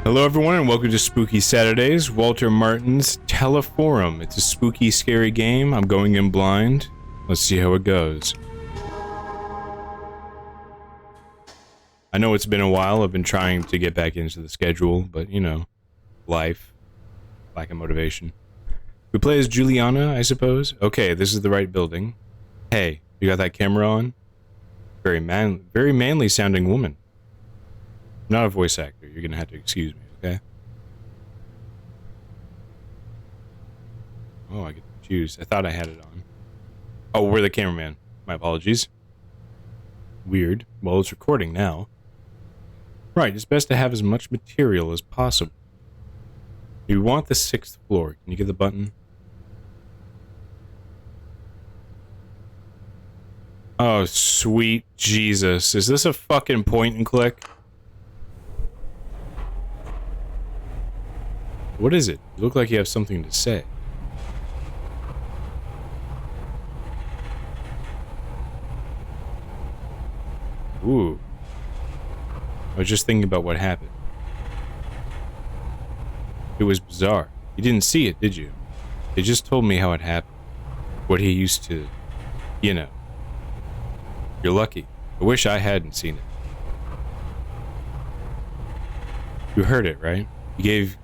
Hello everyone and welcome to Spooky Saturdays, Walter Martin's TELEFORUM. It's a spooky, scary game. I'm going in blind. Let's see how it goes. I know it's been a while. I've been trying to get back into the schedule, but you know, life, lack of motivation. We play as Juliana, I suppose. Okay, this is the right building. Hey, you got that camera on? Very manly sounding woman. I'm not a voice actor. You're gonna have to excuse me, okay? Oh, I get to choose. I thought I had it on. Oh, we're the cameraman. My apologies. Weird. Well, it's recording now. Right, it's best to have as much material as possible. You want the 6th floor. Can you get the button? Oh, sweet Jesus. Is this a fucking point and click? What is it? You look like you have something to say. Ooh. I was just thinking about what happened. It was bizarre. You didn't see it, did you? They just told me how it happened. What he used to... You know. You're lucky. I wish I hadn't seen it. You heard it, right? You gave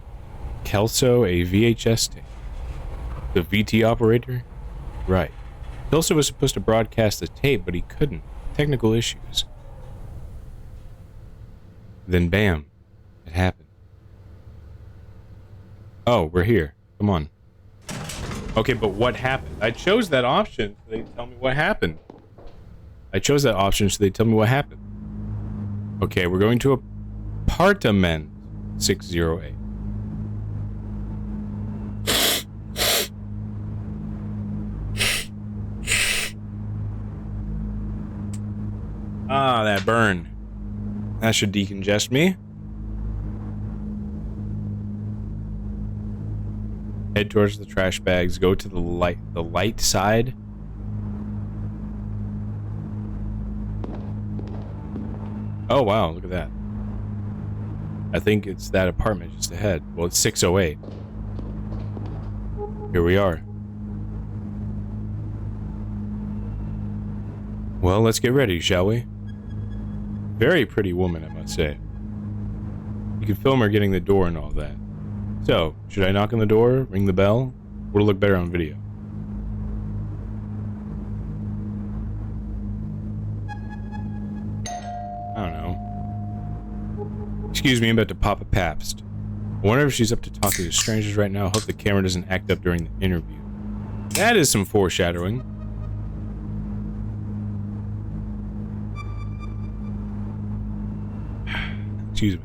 Kelso a VHS tape. The VT operator? Right. Kelso was supposed to broadcast the tape, but he couldn't. Technical issues. Then bam. It happened. Oh, we're here. Come on. Okay, but what happened? I chose that option so they tell me what happened. I chose that option so they tell me what happened. Okay, we're going to apartment 608. Ah, that burn. That should decongest me. Head towards the trash bags. Go to the light side. Oh wow, look at that. I think it's that apartment just ahead. Well, it's 608. Here we are. Well, let's get ready, shall we? Very pretty woman, I must say. You can film her getting the door and all that. So, should I knock on the door, ring the bell? What'll look better on video? I don't know. Excuse me, I'm about to pop a Pabst. I wonder if she's up to talking to strangers right now. I hope the camera doesn't act up during the interview. That is some foreshadowing. Excuse me.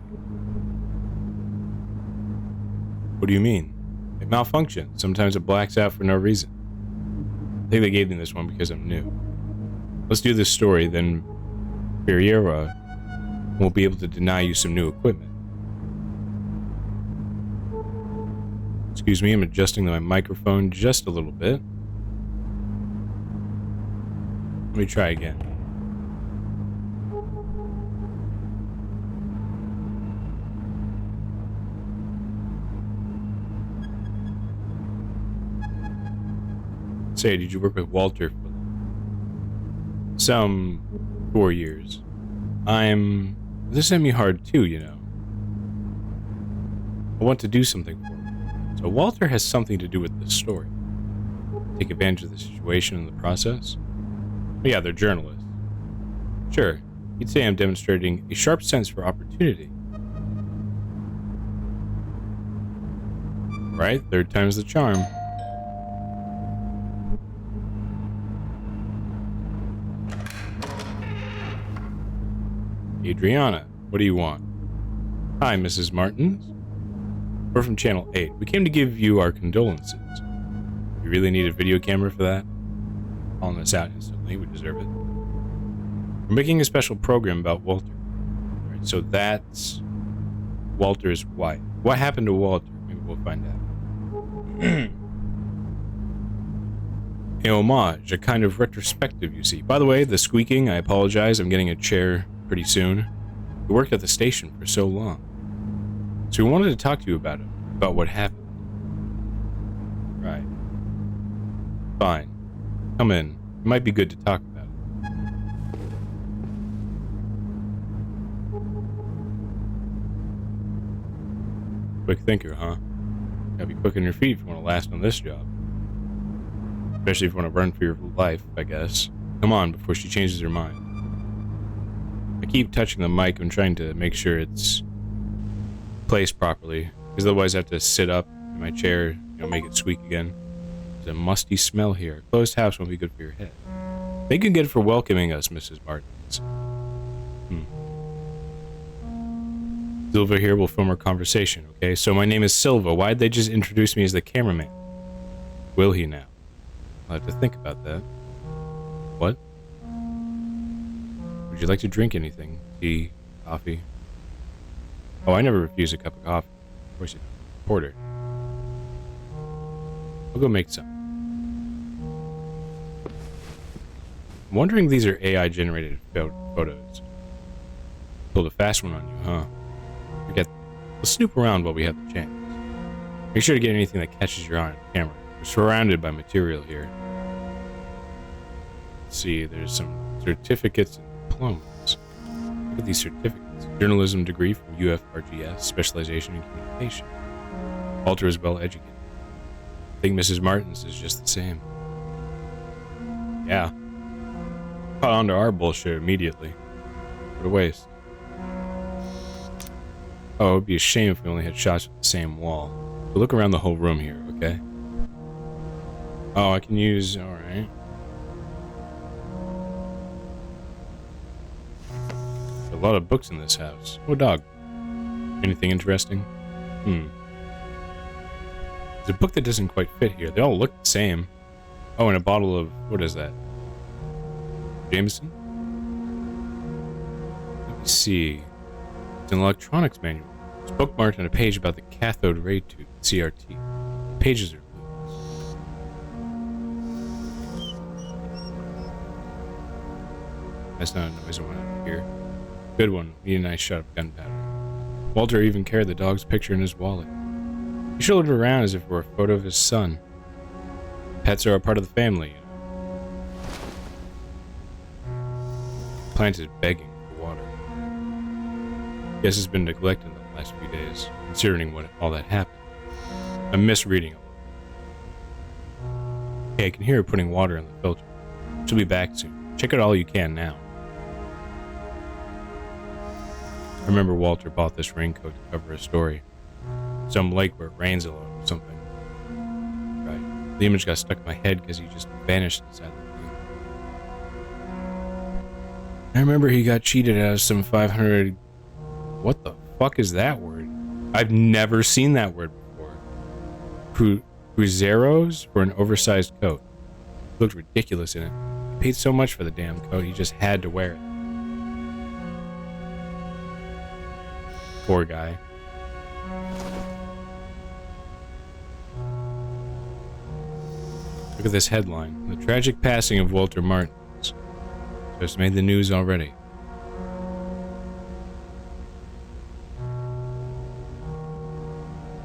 What do you mean? It malfunctions. Sometimes it blacks out for no reason. I think they gave me this one because I'm new. Let's do this story, then Ferreira won't be able to deny you some new equipment. Excuse me, I'm adjusting my microphone just a little bit. Let me try again. Say, did you work with Walter for some 4 years? This hit me hard too, you know. I want to do something for him. So Walter has something to do with this story. Take advantage of the situation in the process? But yeah, they're journalists. Sure, you'd say I'm demonstrating a sharp sense for opportunity. Right? Third time's the charm. Adriana, what do you want? Hi, Mrs. Martins. We're from Channel 8. We came to give you our condolences. You really need a video camera for that? Calling us out instantly, we deserve it. We're making a special program about Walter. Right, so that's Walter's wife. What happened to Walter? Maybe we'll find out. A homage, a kind of retrospective, you see. By the way, the squeaking, I apologize. I'm getting a chair pretty soon. We worked at the station for so long. So we wanted to talk to you about it, about what happened. Right. Fine. Come in. It might be good to talk about it. Quick thinker, huh? Gotta be quick on your feet if you want to last on this job. Especially if you want to run for your life, I guess. Come on, before she changes her mind. I keep touching the mic. I'm trying to make sure it's placed properly, because otherwise I have to sit up in my chair, make it squeak again. There's a musty smell here. A closed house won't be good for your head. Thank you again for welcoming us, Mrs. Martins. Silva here will film our conversation, okay? So my name is Silva. Why'd they just introduce me as the cameraman? Will he now? I'll have to think about that. What? Would you like to drink anything? Tea? Coffee? Oh, I never refuse a cup of coffee. Of course you don't. Porter. I'll go make some. I'm wondering if these are AI-generated photos. Pulled a fast one on you, huh? We'll snoop around while we have the chance. Make sure to get anything that catches your eye on the camera. We're surrounded by material here. Let's see, there's some certificates and diplomas. Look at these certificates. Journalism degree from UFRGS, specialization in communication. Walter is well educated. I think Mrs. Martins is just the same. Yeah. Caught on to our bullshit immediately. What a waste. Oh, it would be a shame if we only had shots with the same wall. But look around the whole room here, okay? Oh, I can use... Alright. A lot of books in this house. Oh, dog. Anything interesting? There's a book that doesn't quite fit here. They all look the same. Oh, and a bottle of... What is that? Jameson? Let me see. It's an electronics manual. It's bookmarked on a page about the cathode ray tube, CRT. The pages are blue. That's not a noise I want to hear. Good one. We need a nice shot of gunpowder. Walter even carried the dog's picture in his wallet. He shouldered it around as if it were a photo of his son. Pets are a part of the family, The plant is begging for water. Guess it's been neglected the last few days, considering all that happened. I'm misreading it. Hey, I can hear her putting water in the filter. She'll be back soon. Check it all you can now. I remember Walter bought this raincoat to cover a story. Some lake where it rains a lot or something. Right. The image got stuck in my head because he just vanished inside the thing. I remember he got cheated out of some 500... What the fuck is that word? I've never seen that word before. Cruzeros for an oversized coat. It looked ridiculous in it. He paid so much for the damn coat, he just had to wear it. Poor guy. Look at this headline. The tragic passing of Walter Martins. Just made the news already.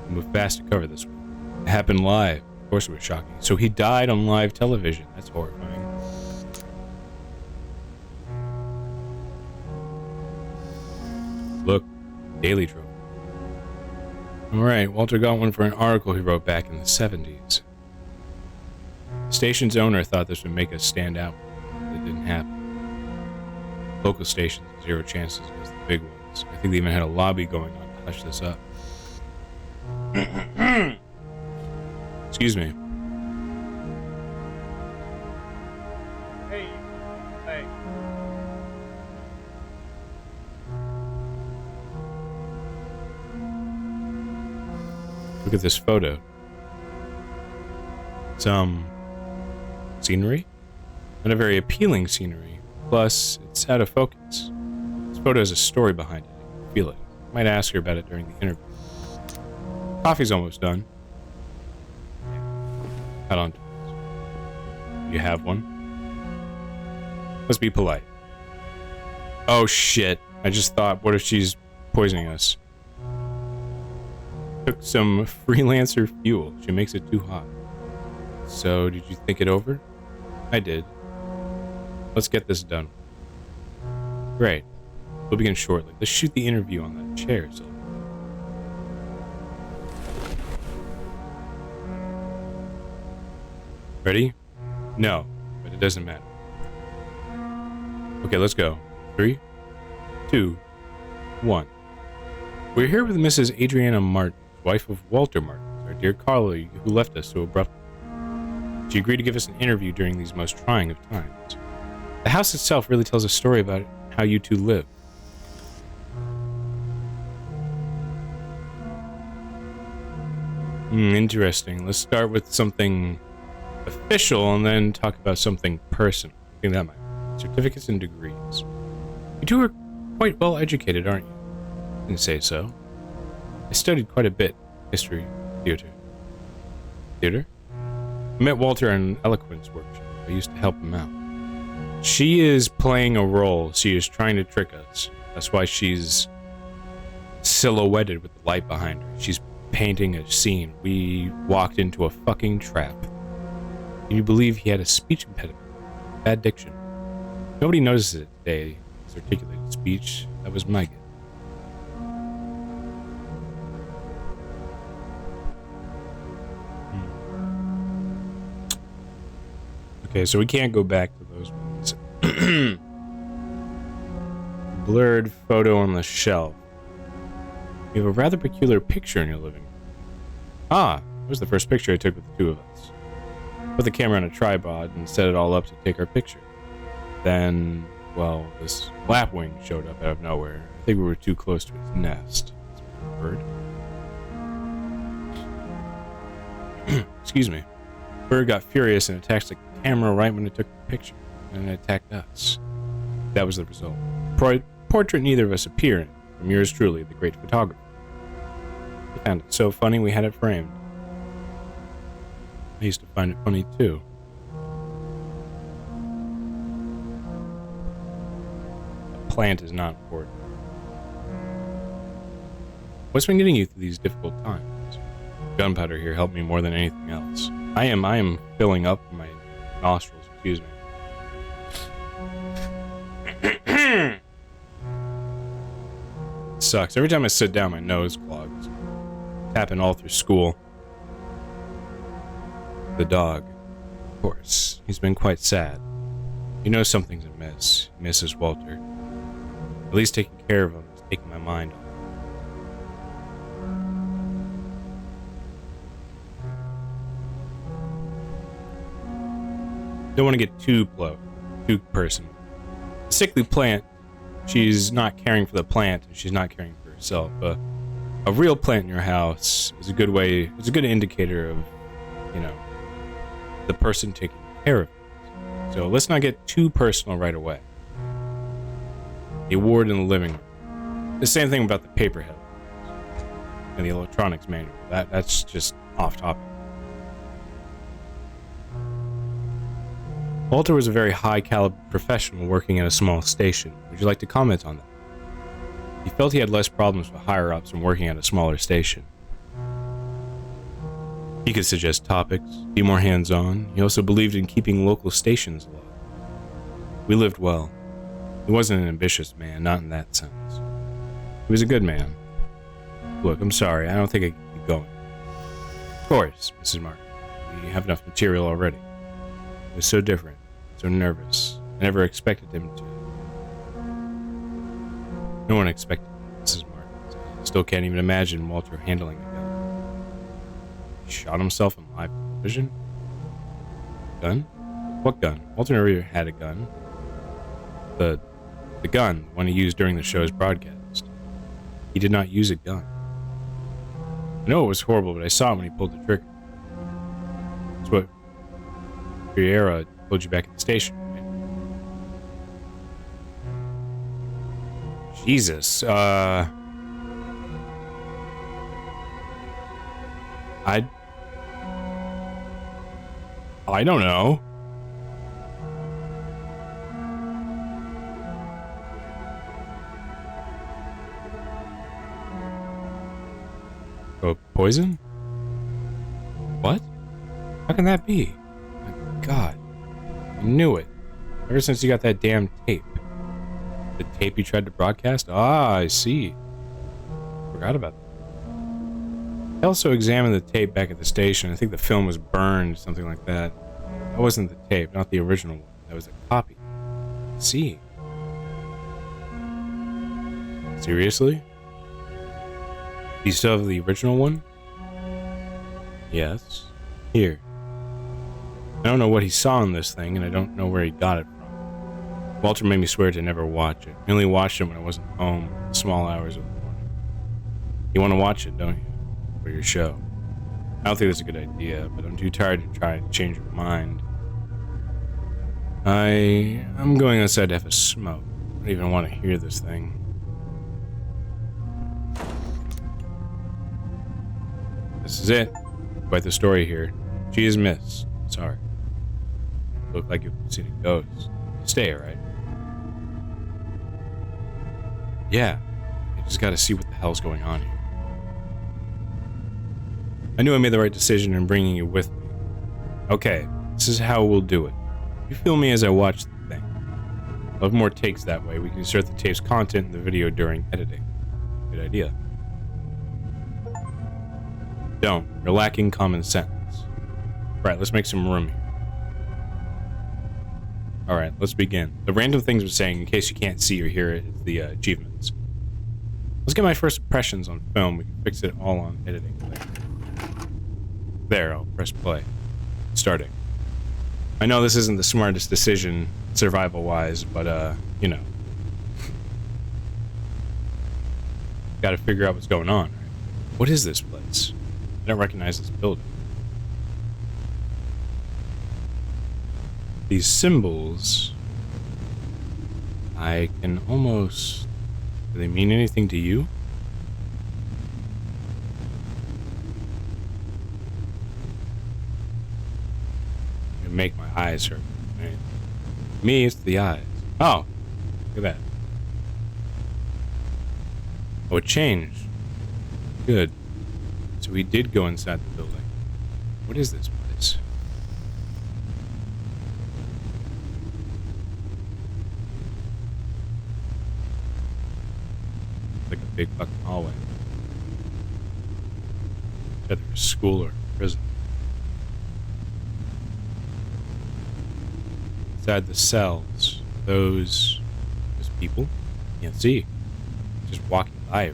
Move fast to cover this one. It happened live. Of course it was shocking. So he died on live television. That's horrifying. Look, Daily Trophy. Alright, Walter got one for an article he wrote back in the 70s. The station's owner thought this would make us stand out, but it didn't happen. Local stations had zero chances against the big ones. I think they even had a lobby going on to hush this up. Excuse me. Hey. Look at this photo. Some scenery? Not a very appealing scenery. Plus, it's out of focus. This photo has a story behind it. I can feel it. I might ask her about it during the interview. Coffee's almost done. Hold on. You have one? Let's be polite. Oh shit. I just thought, what if she's poisoning us? Took some freelancer fuel. She makes it too hot. So, did you think it over? I did. Let's get this done. Great. We'll begin shortly. Let's shoot the interview on that chair, Silver. Ready? No, but it doesn't matter. Okay, let's go. 3, 2, 1. We're here with Mrs. Adriana Martins, wife of Walter Martins, our dear colleague who left us so abruptly. She agreed to give us an interview during these most trying of times. The house itself really tells a story about how you two live. Interesting. Let's start with something official and then talk about something personal. I think that might be certificates and degrees. You two are quite well educated, aren't you? I didn't say so. I studied quite a bit. History, theater. Theater? I met Walter in an eloquence workshop. I used to help him out. She is playing a role. She is trying to trick us. That's why she's silhouetted with the light behind her. She's painting a scene. We walked into a fucking trap. Can you believe he had a speech impediment? Bad diction. Nobody notices it today. His articulated speech. That was my gift. Okay, so we can't go back to those ones. Blurred photo on the shelf. You have a rather peculiar picture in your living room. Ah, it was the first picture I took with the two of us. Put the camera on a tripod and set it all up to take our picture. Then, well, this lapwing showed up out of nowhere. I think we were too close to its nest. Bird. Excuse me. Bird got furious and attacked the camera right when it took the picture, and it attacked us. That was the result. Portrait neither of us appear in. From yours truly, the great photographer. We found it so funny we had it framed. I used to find it funny too. A plant is not important. What's been getting you through these difficult times? Gunpowder here helped me more than anything else. I am filling up my nostrils, excuse me. Sucks. Every time I sit down, my nose clogs. Tapping all through school. The dog. Of course. He's been quite sad. You know something's amiss, Mrs. Walter. At least taking care of him is taking my mind off. Don't want to get too personal. A sickly plant, she's not caring for the plant, and she's not caring for herself. A real plant in your house is a good way. It's a good indicator of, you know, the person taking care of it. So let's not get too personal right away. The award in the living room. The same thing about the paper head and the electronics manual. That's just off topic. Walter was a very high-caliber professional working at a small station. Would you like to comment on that? He felt he had less problems with higher-ups from working at a smaller station. He could suggest topics, be more hands-on. He also believed in keeping local stations alive. We lived well. He wasn't an ambitious man, not in that sense. He was a good man. Look, I'm sorry, I don't think I can keep going. Of course, Mrs. Martin. We have enough material already. He was so different, so nervous. I never expected him to. No one expected Mrs. Martin. I still can't even imagine Walter handling a gun. He shot himself on live television? Gun? What gun? Walter never had a gun. The gun, the one he used during the show's broadcast. He did not use a gun. I know it was horrible, but I saw it when he pulled the trigger. That's what Riera told you back at the station, right? Jesus, I don't know. Oh, poison? What? How can that be? My God. I knew it. Ever since you got that damn tape. The tape you tried to broadcast? Ah, I see. Forgot about that. I also examined the tape back at the station. I think the film was burned, something like that. That wasn't the tape, not the original one. That was a copy. See? Seriously? You still have the original one? Yes. Here. I don't know what he saw in this thing, and I don't know where he got it from. Walter made me swear to never watch it. I only watched it when I wasn't home, in the small hours of the morning. You want to watch it, don't you? For your show. I don't think that's a good idea, but I'm too tired to try to change your mind. I'm going outside to have a smoke. I don't even want to hear this thing. This is it. Quite the story here. She is missed. Sorry. Look like you've seen a ghost. Stay, right? Yeah. I just gotta see what the hell's going on here. I knew I made the right decision in bringing you with me. Okay, this is how we'll do it. You feel me as I watch the thing. I'll have more takes that way. We can insert the tape's content in the video during editing. Good idea. Don't. You're lacking common sense. Right, let's make some room here. Alright, let's begin. The random things we're saying, in case you can't see or hear it, is the achievements. Let's get my first impressions on film. We can fix it all on editing later. There, I'll press play. Starting. I know this isn't the smartest decision, survival-wise, but, you know. Gotta figure out what's going on, right? What is this place? I don't recognize this building. These symbols... I can almost... Do they mean anything to you? Make my eyes hurt. Right? Me, it's the eyes. Oh, look at that. Oh, it changed. Good. So we did go inside the building. What is this place? It's like a big fucking hallway. Either a school or a prison. Inside the cells, those people? Can't see. Just walking by.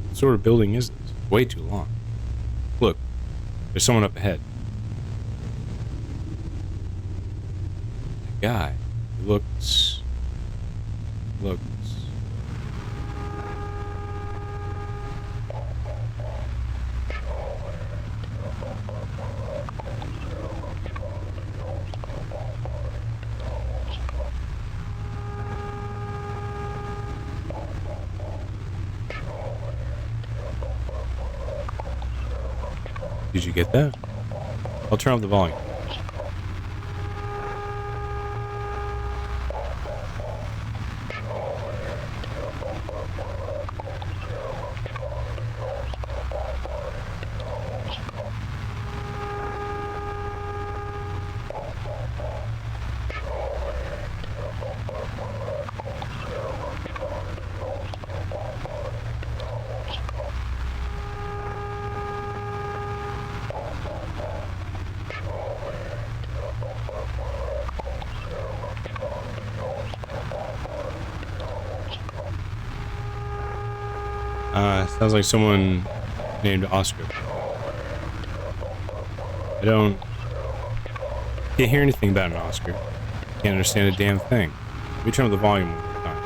What sort of building is this? Way too long. Look, there's someone up ahead. That guy. He looks. Did you get that? I'll turn up the volume. Sounds like someone named Oscar. Can't hear anything about an Oscar. Can't understand a damn thing. Let me turn up the volume one more time.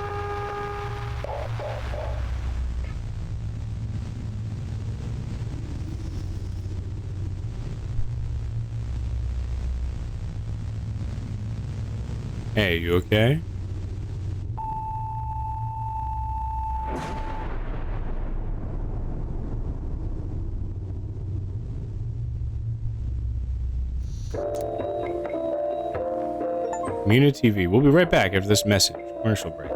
Hey, you okay? Community TV. We'll be right back after this message. Commercial break.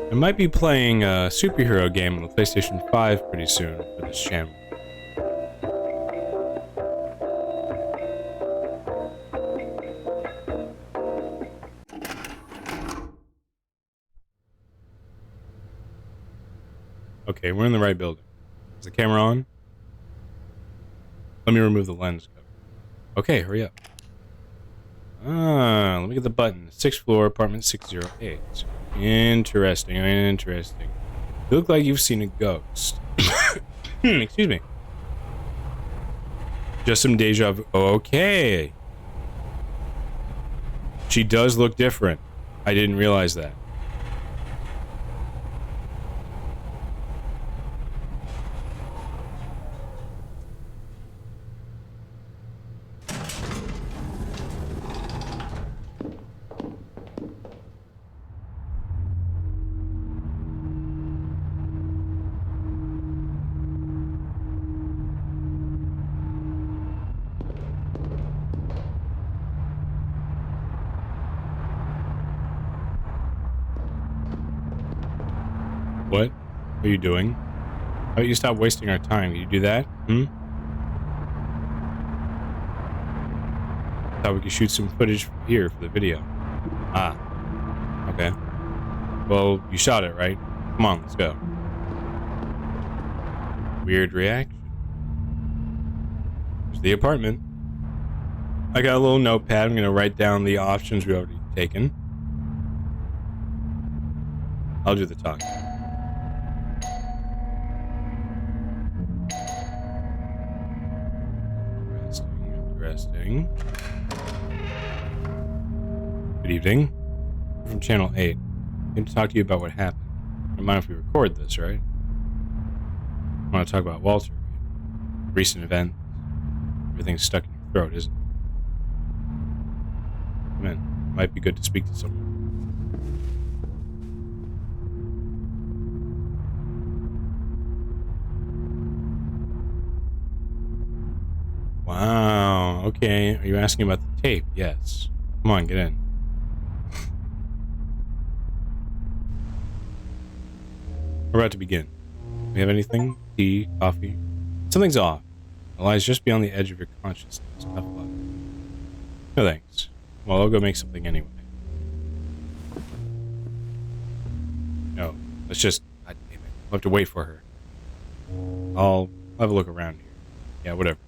I might be playing a superhero game on the PlayStation 5 pretty soon for this channel. Okay, we're in the right building. Is the camera on? Let me remove the lens cover. Okay, hurry up. Ah, let me get the button. 6th floor, apartment 608. Interesting, interesting. You look like you've seen a ghost. Excuse me. Just some deja vu. Okay. She does look different. I didn't realize that. What are you doing? How about you stop wasting our time? Can you do that? Thought we could shoot some footage from here for the video. Ah. Okay. Well, you shot it, right? Come on, let's go. Weird reaction. There's the apartment. I got a little notepad. I'm going to write down the options we've already taken. I'll do the talking. Interesting. Good evening. We're from Channel 8. I came to talk to you about what happened. Don't mind if we record this, right? I want to talk about Walter. Recent events. Everything's stuck in your throat, isn't it? Come in. It might be good to speak to someone. Wow. Okay. Are you asking about the tape? Yes. Come on, get in. We're about to begin. Do we have anything? Tea? Coffee? Something's off. It lies just beyond the edge of your consciousness. Tough luck. No thanks. Well, I'll go make something anyway. No. Let's just... God damn it. I'll have to wait for her. I'll have a look around here. Yeah, whatever.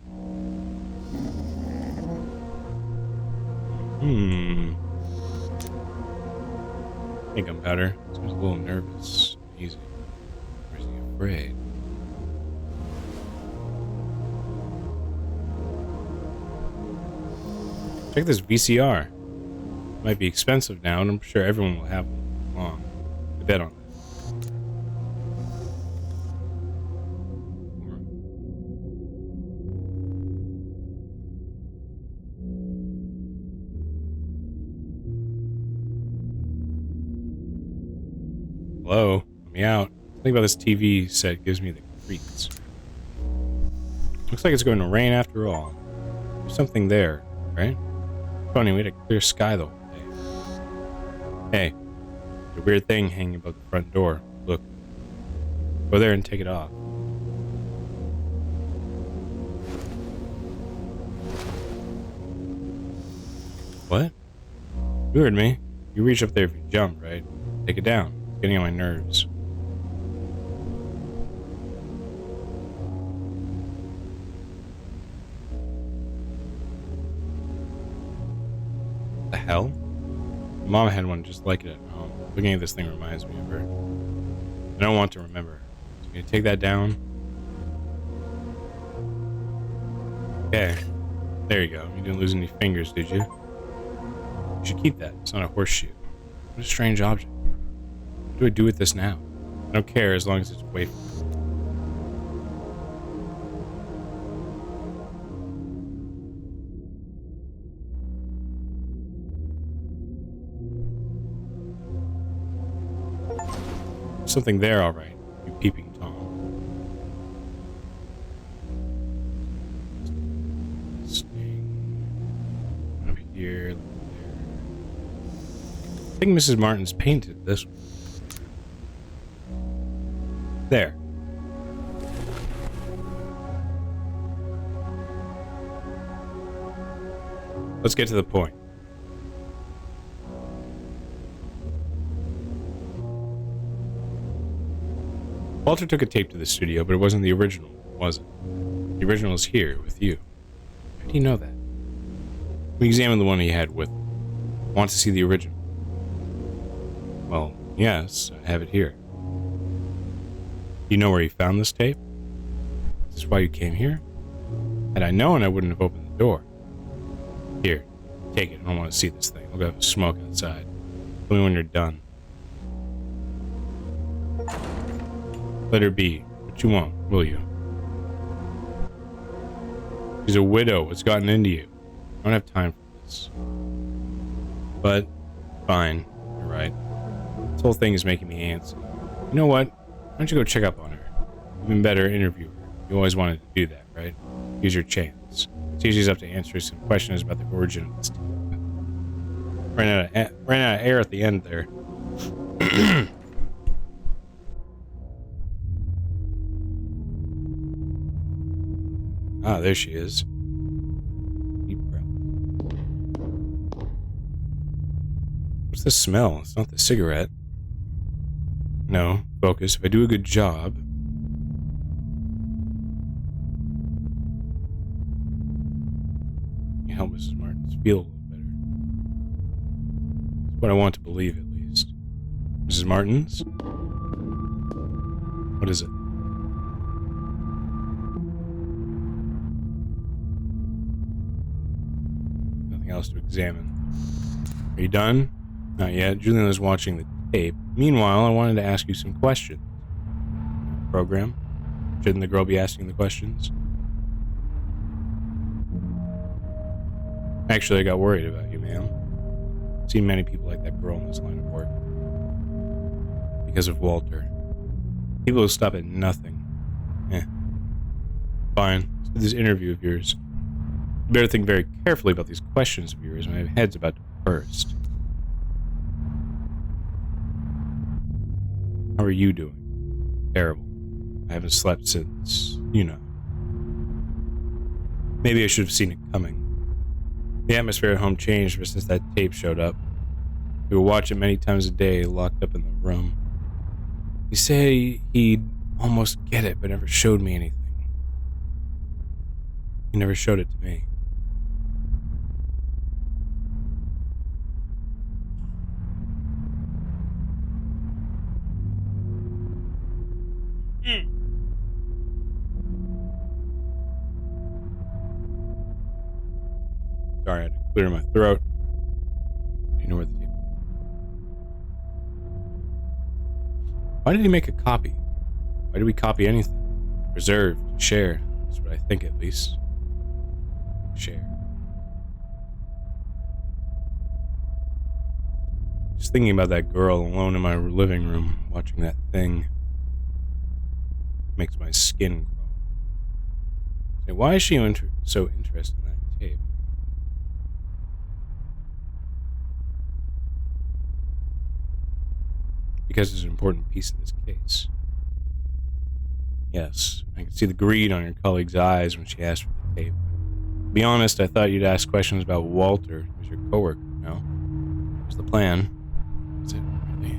Hey, Gunpowder. Seems a little nervous. Easy. Or is he afraid? Check this VCR. It might be expensive now, and I'm sure everyone will have one long. I bet on that. Hello? Let me out. Something about this TV set gives me the creeps. Looks like it's going to rain after all. There's something there, right? Funny, we had a clear sky the whole day. Hey, there's a weird thing hanging above the front door. Look. Go there and take it off. What? You heard me. You reach up there if you jump, right? Take it down. It's getting on my nerves. The hell? Mom had one just like it at home. Looking at this thing reminds me of her. I don't want to remember her. So can you take that down? Okay. There you go. You didn't lose any fingers, did you? You should keep that. It's not a horseshoe. What a strange object. What do I do with this now? I don't care as long as it's away from me. Something there, all right. You peeping Tom. Up here, there. I think Mrs. Martin's painted this one. There. Let's get to the point. Walter took a tape to the studio, but it wasn't the original, was it? The original is here, with you. How do you know that? We examined the one he had with him. Want to see the original? Well, yes, I have it here. You know where he found this tape? Is this why you came here? Had I known, I wouldn't have opened the door. Here, take it. I don't want to see this thing. I'll go have a smoke outside. Tell me when you're done. Let her be, but you won't, will you? She's a widow. What's gotten into you? I don't have time for this. But, fine. You're right. This whole thing is making me antsy. You know what? Why don't you go check up on her? Even better, interview her. You always wanted to do that, right? Use your chance. See if she's up to answering some questions about the origin of this tape. Ran out of air at the end there. Ah, there she is. Deep breath. What's the smell? It's not the cigarette. No, focus. If I do a good job... You help Mrs. Martins feel a little better. That's what I want to believe, at least. Mrs. Martins? What is it? Else to examine. Are you done? Not yet. Julian was watching the tape. Meanwhile, I wanted to ask you some questions. Program? Shouldn't the girl be asking the questions? Actually, I got worried about you, ma'am. I've seen many people like that girl in this line of work. Because of Walter. People who stop at nothing. Fine. Let's do this interview of yours. You better think very carefully about these questions of yours. My head's about to burst. How are you doing? Terrible. I haven't slept since, you know. Maybe I should have seen it coming. The atmosphere at home changed ever since that tape showed up. We would watch it many times a day, locked up in the room. He said he'd almost get it, but never showed me anything. He never showed it to me. Sorry, I had to clear my throat. You know where the tape is. Why did he make a copy? Why do we copy anything? Preserve, share. That's what I think, at least. Share. Just thinking about that girl alone in my living room, watching that thing, makes my skin crawl. Say, why is she so interested in that tape? Because it's an important piece in this case. Yes, I can see the greed on your colleague's eyes when she asked for the tape. To be honest, I thought you'd ask questions about Walter, who's your coworker, no? What's the plan? Is it really? Do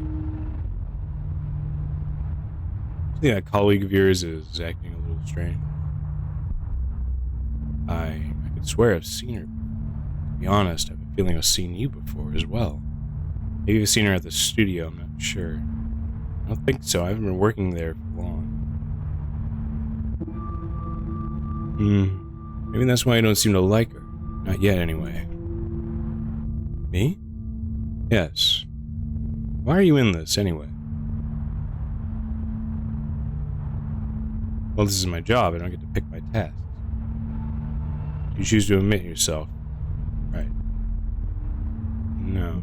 you think that colleague of yours is acting a little strange? I could swear I've seen her. To be honest, I have a feeling I've seen you before as well. Maybe I've seen her at the studio, I'm not sure. I don't think so, I haven't been working there for long. Maybe that's why I don't seem to like her. Not yet, anyway. Me? Yes. Why are you in this, anyway? Well, this is my job, I don't get to pick my tasks. You choose to admit yourself. Right. No.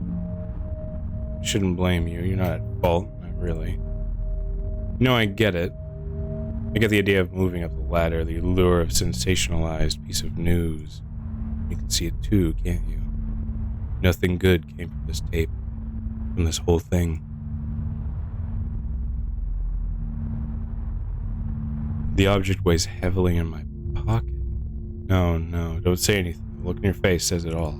I shouldn't blame you. You're not at fault. Not really. No, I get it. I get the idea of moving up the ladder, the allure of sensationalized piece of news. You can see it too, can't you? Nothing good came from this tape, from this whole thing. The object weighs heavily in my pocket. No, don't say anything. The look in your face says it all.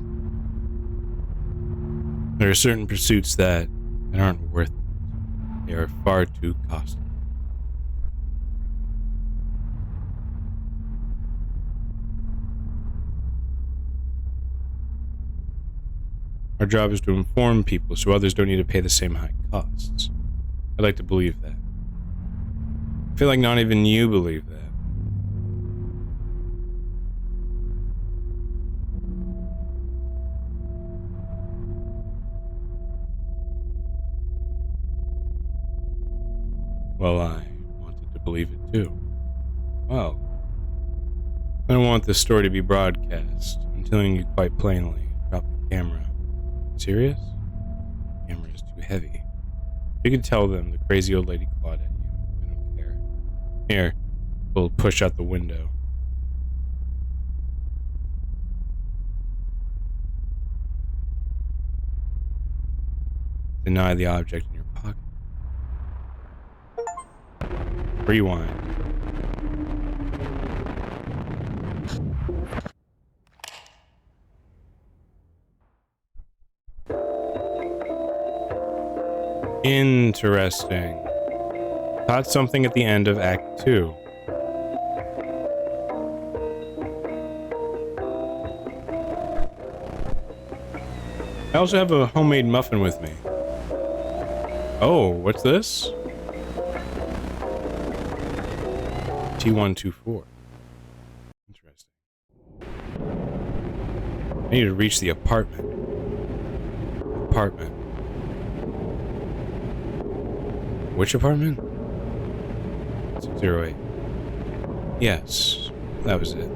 There are certain pursuits that aren't worth it. They are far too costly. Our job is to inform people so others don't need to pay the same high costs. I'd like to believe that. I feel like not even you believe that. Well, I wanted to believe it too. Well, I don't want this story to be broadcast. I'm telling you quite plainly. Drop the camera. Serious? The camera is too heavy. You can tell them the crazy old lady clawed at you. I don't care. Here, we'll push out the window. Deny the object in your pocket. Rewind. Interesting. Caught something at the end of Act 2. I also have a homemade muffin with me. Oh, what's this? T124. Interesting. I need to reach the apartment. Which apartment? 608. Yes, that was it.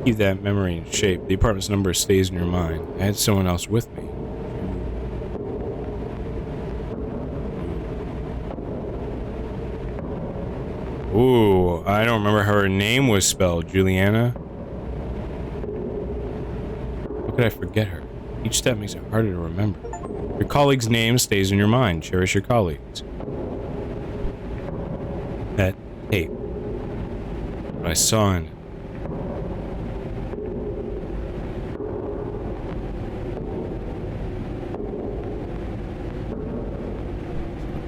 Keep that memory in shape. The apartment's number stays in your mind. I had someone else with me. Ooh, I don't remember how her name was spelled. Juliana? How could I forget her? Each step makes it harder to remember. Your colleague's name stays in your mind. Cherish your colleagues. That tape. What I saw in it.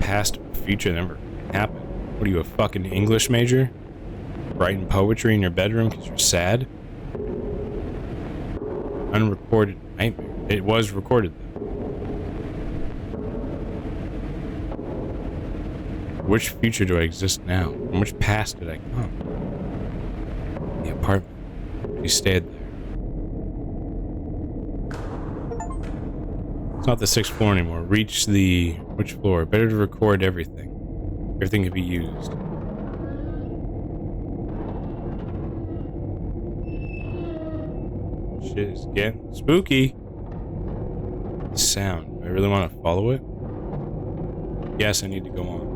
Past, future never happened. What are you, a fucking English major? Writing poetry in your bedroom because you're sad? Unrecorded nightmare. It was recorded though. Which future do I exist now? From which past did I come? The apartment. She stayed there. It's not the 6th floor anymore. Reach the... which floor? Better to record everything. Everything can be used. Shit is getting spooky. Sound. Do I really want to follow it? Yes, I need to go on.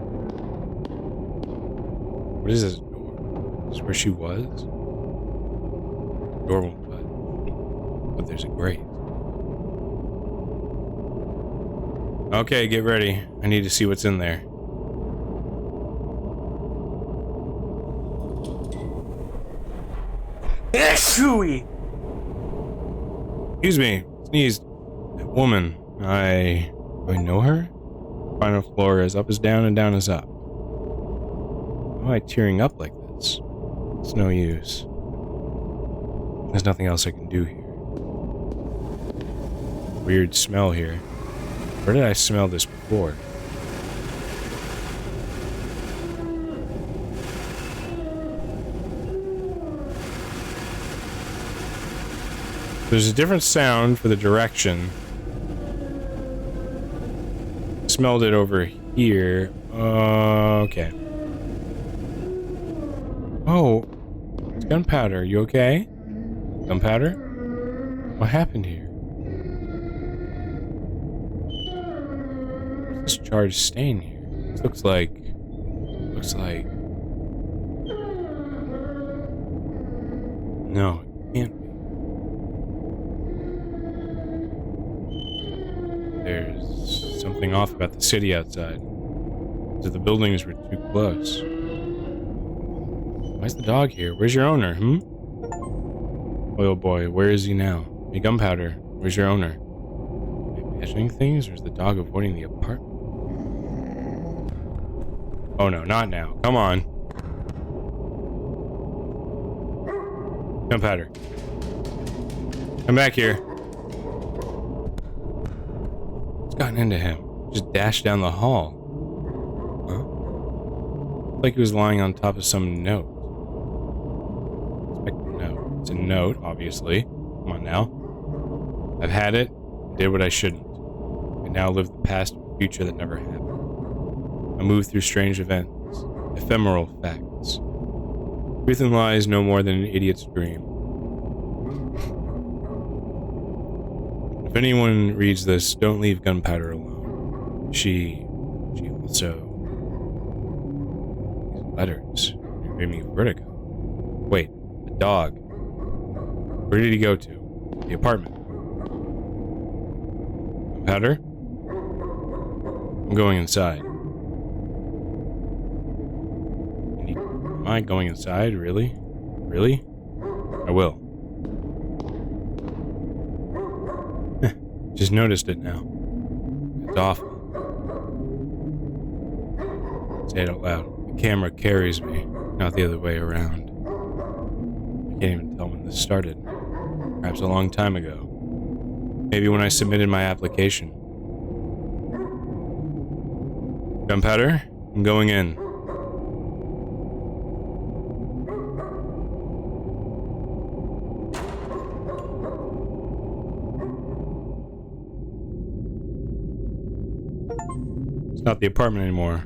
What is this door? Is this where she was? The door won't budge. But there's a grate. Okay, get ready. I need to see what's in there. Excuse me. Sneezed. That woman. Do I know her? Final floor is up is down and down is up. Why am I tearing up like this? It's no use. There's nothing else I can do here. Weird smell here. Where did I smell this before? There's a different sound for the direction. Smelled it over here. Okay. Oh, it's gunpowder. You okay? Gunpowder? What happened here? What's this charged stain here? This looks like... No, it can't be. There's something off about the city outside. So the buildings were too close. Why's the dog here? Where's your owner, Oil boy, where is he now? Hey, Gunpowder, where's your owner? Am I imagining things, or is the dog avoiding the apartment? Oh no, not now. Come on. Gunpowder. Come back here. What's gotten into him? Just dashed down the hall. Huh? Like he was lying on top of some note. Expect a note. It's a note, obviously. Come on now. I've had it, did what I shouldn't. I now live the past and future that never happened. I move through strange events, ephemeral facts. Truth and lies no more than an idiot's dream. If anyone reads this, don't leave Gunpowder alone. She also... These letters, they're giving me vertigo. Wait, the dog. Where did he go to? The apartment. Gunpowder? I'm going inside. Am I going inside? Really? Really? I will. Just noticed it now. It's awful. Say it out loud. The camera carries me, not the other way around. I can't even tell when this started. Perhaps a long time ago. Maybe when I submitted my application. Gunpowder, I'm going in. It's not the apartment anymore.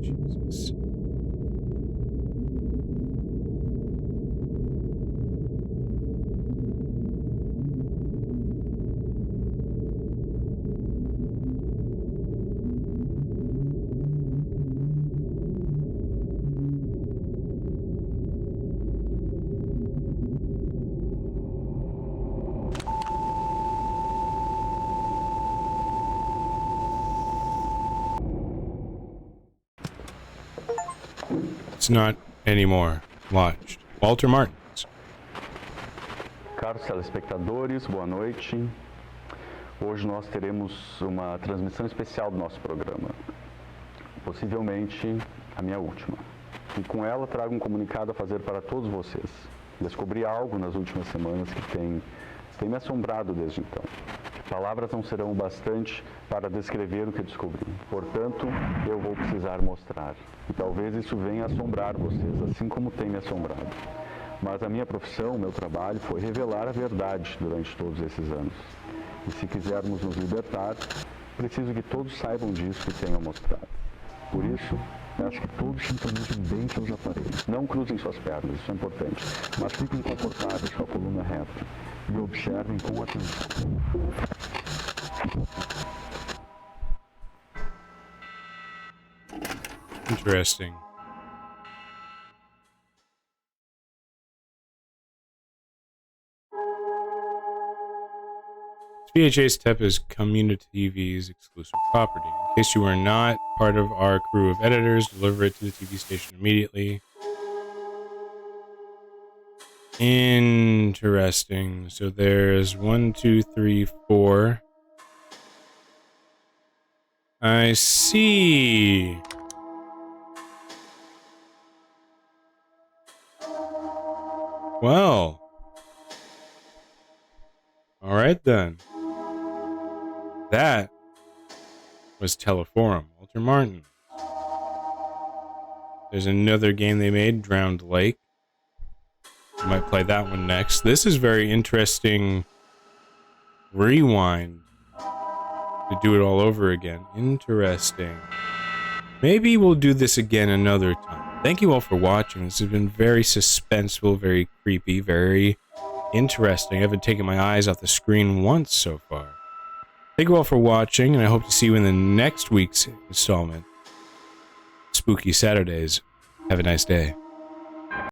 Jesus. It's not anymore. Watched. Walter Martins. Caros telespectadores, boa noite. Hoje nós teremos uma transmissão especial do nosso programa. Possivelmente a minha última. E com ela trago um comunicado a fazer para todos vocês. Descobri algo nas últimas semanas que tem me assombrado desde então. Palavras não serão o bastante para descrever o que descobri. Portanto, eu vou precisar mostrar. E talvez isso venha assombrar vocês, assim como tem me assombrado. Mas a minha profissão, o meu trabalho, foi revelar a verdade durante todos esses anos. E se quisermos nos libertar, preciso que todos saibam disso e tenham mostrado. Por isso, acho que todos sintonizem bem seus aparelhos. Não cruzem suas pernas, isso é importante. Mas fiquem confortáveis com a coluna reta. E observem com atenção. Interesting. VHA's TEP is Community TV's exclusive property. In case you are not part of our crew of editors, deliver it to the TV station immediately. Interesting. So there's 1, 2, 3, 4. I see. Well. All right then. That was Teleforum, Walter Martin. There's another game they made, Drowned Lake. I might play that one next. This is very interesting. Rewind. To do it all over again. Interesting. Maybe we'll do this again another time. Thank you all for watching. This has been very suspenseful, very creepy, very interesting. I haven't taken my eyes off the screen once so far. Thank you all for watching, and I hope to see you in the next week's installment. Spooky Saturdays. Have a nice day.